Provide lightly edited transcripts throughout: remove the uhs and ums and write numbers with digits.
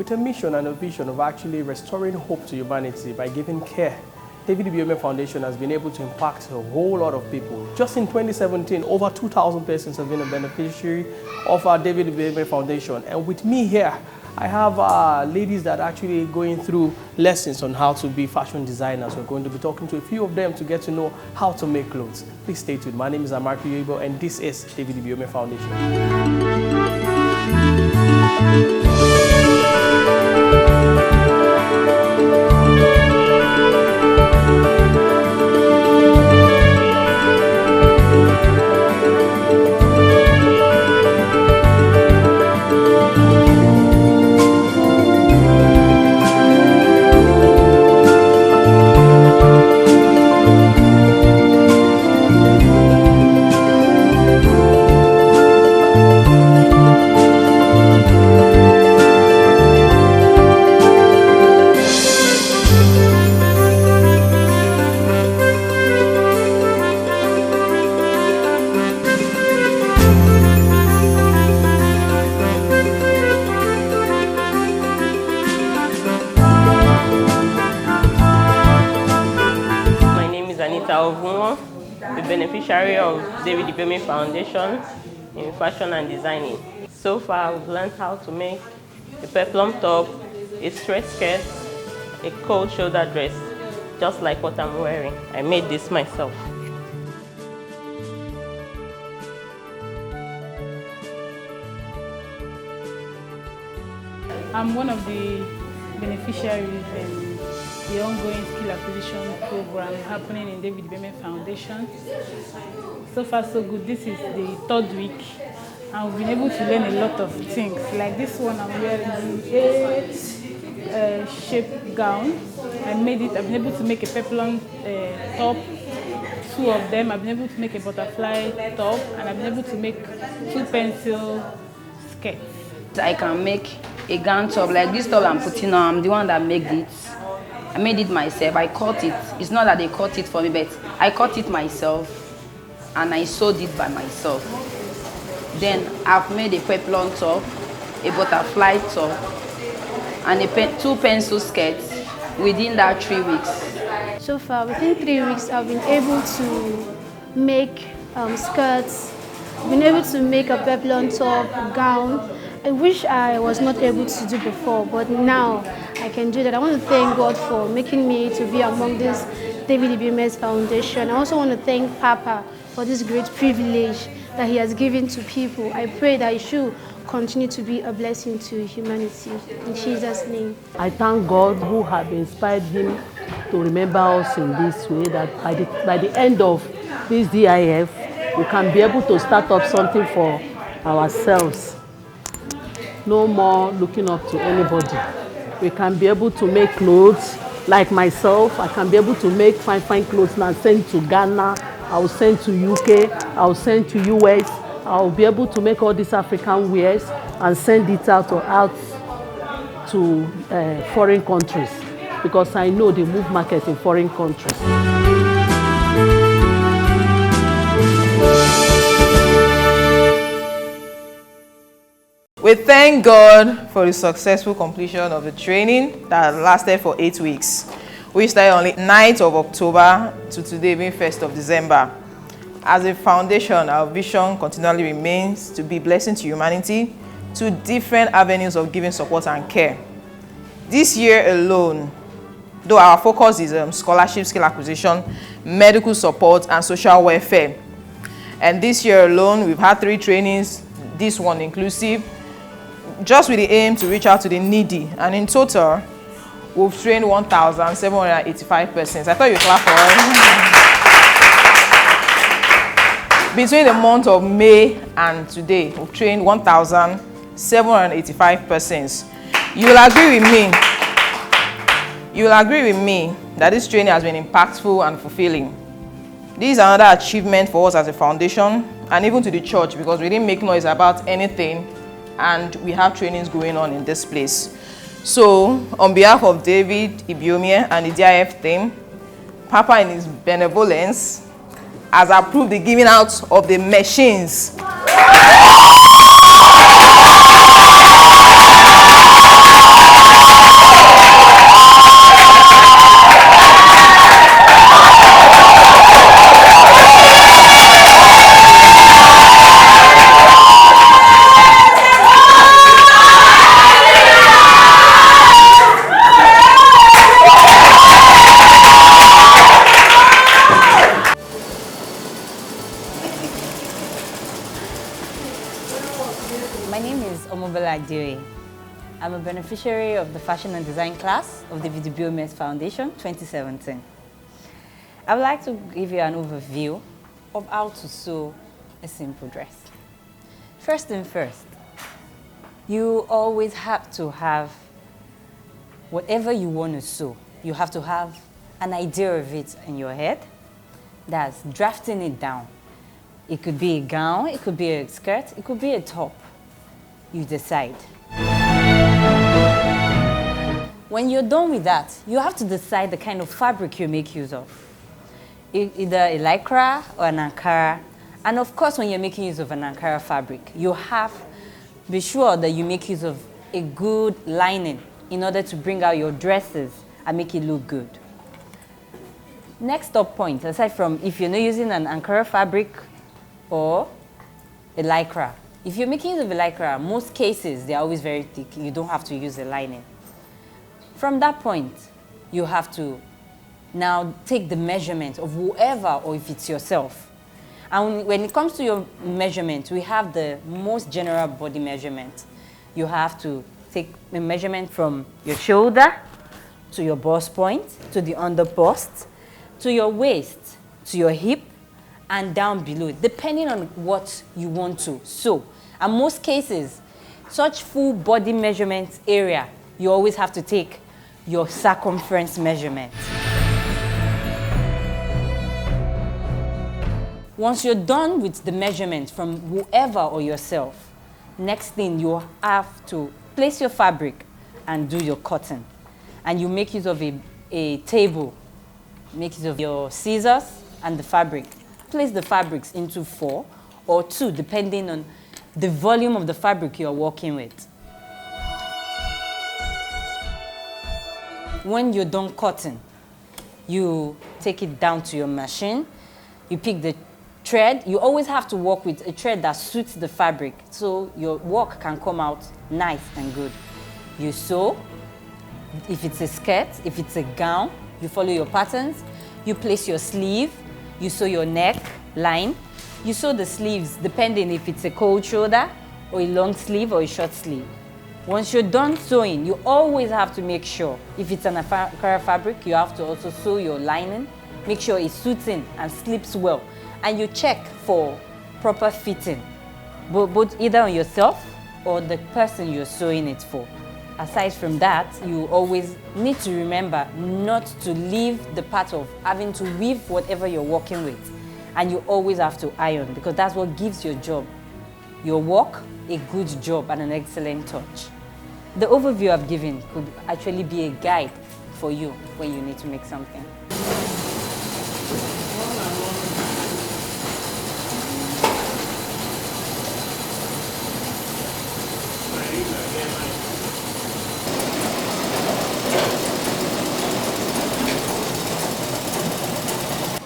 with a mission and a vision of actually restoring hope to humanity by giving care. David Ibiyeomie Foundation has been able to impact a whole lot of people. Just in 2017, over 2,000 persons have been a beneficiary of our David Ibiyeomie Foundation. And with me here, I have ladies that are actually going through lessons on how to be fashion designers. We're going to be talking to a few of them to get to know how to make clothes. Please stay tuned. My name is Ibiyeomie, and this is David Ibiyeomie Foundation. The beneficiary of David Ibiyeomie Foundation in fashion and designing. So far, I've learned how to make a peplum top, a straight skirt, a cold shoulder dress, just like what I'm wearing. I made this myself. I'm one of the beneficiaries in the ongoing skill acquisition program happening in David Ibiyeomie Foundation. So far so good. This is the third week and we've been able to learn a lot of things. Like this one I'm wearing the shape gown. I've been able to make a peplum top, two of them. I've been able to make a butterfly top, and I've been able to make two pencil skirts. I can make a gown top like this top I'm putting on. I'm the one that made it. I made it myself. I cut it. It's not that they cut it for me, but I cut it myself and I sewed it by myself. Then I've made a peplum top, a butterfly top, and two pencil skirts within that 3 weeks. So far, within 3 weeks, I've been able to make skirts, been able to make a peplum top, gown. I wish I was not able to do before, but now I can do that. I want to thank God for making me to be among this David Ibiyeomie Foundation. I also want to thank Papa for this great privilege that he has given to people. I pray that he should continue to be a blessing to humanity. In Jesus' name. I thank God who have inspired him to remember us in this way, that by the end of this DIF, we can be able to start up something for ourselves. No more looking up to anybody. We can be able to make clothes like myself. I can be able to make fine clothes and send to Ghana. I will send to UK. I will send to US. I will be able to make all these African wares and send it out to foreign countries, because I know they move market in foreign countries. We thank God for the successful completion of the training that lasted for 8 weeks. We started on the 9th of October to today being 1st of December. As a foundation, our vision continually remains to be a blessing to humanity through different avenues of giving support and care. This year alone, though our focus is scholarship, skill acquisition, medical support, and social welfare. And this year alone, we've had 3 trainings, this one inclusive, just with the aim to reach out to the needy. And in total, we've trained 1,785 persons. I thought you'd clap for us. Between the month of May and today, we've trained 1,785 persons. You will agree with me that this training has been impactful and fulfilling. This is another achievement for us as a foundation and even to the church, because we didn't make noise about anything and we have trainings going on in this place. So, on behalf of David Ibiyeomie and the DIF team, Papa in his benevolence has approved the giving out of the machines. Ibiyeomie. I'm a beneficiary of the Fashion and Design class of the Ibiyeomie Foundation 2017. I would like to give you an overview of how to sew a simple dress. First thing first, you always have to have whatever you want to sew. You have to have an idea of it in your head. That's drafting it down. It could be a gown, it could be a skirt, it could be a top. You decide. When you're done with that, you have to decide the kind of fabric you make use of. Either a lycra or an ankara. And of course, when you're making use of an ankara fabric, you have to be sure that you make use of a good lining in order to bring out your dresses and make it look good. Next up point, aside from if you're not using an ankara fabric or a lycra. If you're making use of a lycra, most cases, they're always very thick. You don't have to use a lining. From that point, you have to now take the measurement of whoever or if it's yourself. And when it comes to your measurement, we have the most general body measurement. You have to take a measurement from your shoulder to your bust point, to the under bust, to your waist, to your hip, and down below, depending on what you want to sew. And most cases, such full body measurement area, you always have to take your circumference measurement. Once you're done with the measurement from whoever or yourself, next thing you have to place your fabric and do your cutting. And you make use of a table, make use of your scissors and the fabric. Place the fabrics into 4 or 2, depending on the volume of the fabric you're working with. When you're done cutting, you take it down to your machine, you pick the thread. You always have to work with a thread that suits the fabric so your work can come out nice and good. You sew. If it's a skirt, if it's a gown, you follow your patterns. You place your sleeve. You sew your neck line. You sew the sleeves depending if it's a cold shoulder or a long sleeve or a short sleeve. Once you're done sewing, you always have to make sure, if it's an ankara fabric, you have to also sew your lining. Make sure it suits in and slips well. And you check for proper fitting, both either on yourself or the person you're sewing it for. Aside from that, you always need to remember not to leave the part of having to weave whatever you're working with. And you always have to iron because that's what gives your job, your work, a good job and an excellent touch. The overview I've given could actually be a guide for you when you need to make something.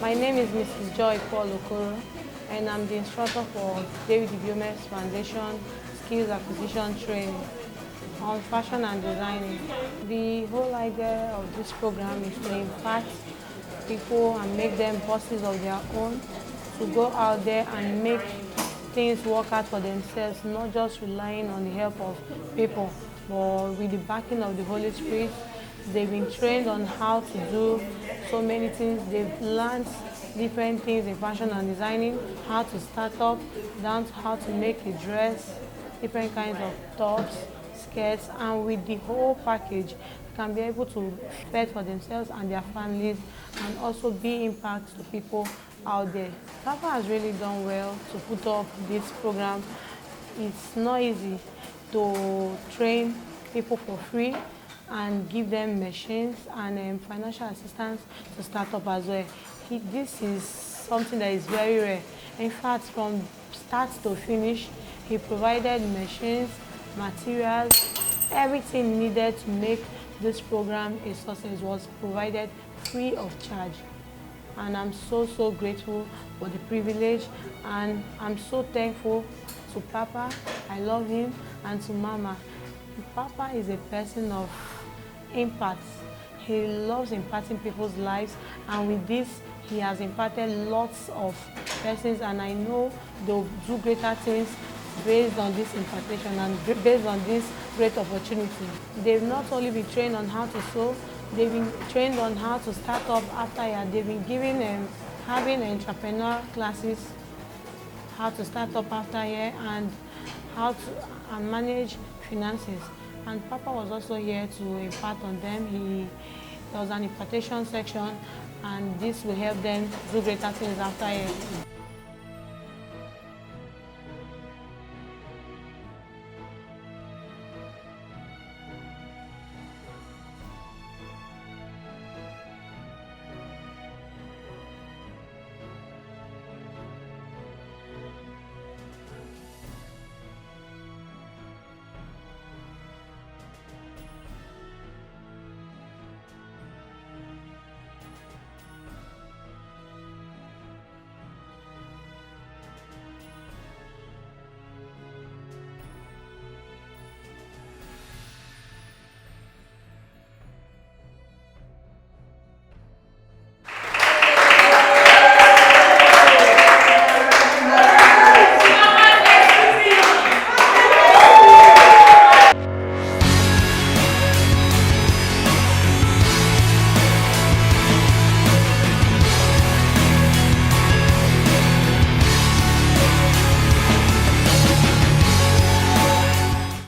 My name is Mrs. Joy Paul Okoro, and I'm the instructor for David Ibiyeomie Foundation Skills Acquisition Training on fashion and designing. The whole idea of this program is to impact people and make them bosses of their own, to go out there and make things work out for themselves, not just relying on the help of people, but with the backing of the Holy Spirit. They've been trained on how to do so many things. They've learned different things in fashion and designing, how to start up, down to how to make a dress, different kinds of tops, skirts, and with the whole package, they can be able to fend for themselves and their families and also be impact to people out there. Papa has really done well to put up this program. It's not easy to train people for free and give them machines and financial assistance to start up as well. This is something that is very rare. In fact, from start to finish, he provided machines, materials, everything needed to make this program a success was provided free of charge. And I'm so grateful for the privilege, and I'm so thankful to Papa, I love him, and to Mama. Papa is a person of impact. He loves impacting people's lives, and with this, he has impacted lots of persons, and I know they'll do greater things based on this impartation and based on this great opportunity. They've not only been trained on how to sew, they've been trained on how to start up after year. They've been given having entrepreneur classes, how to start up after year and how to manage finances. And Papa was also here to impart on them. There was an impartation section, and this will help them do greater things after year.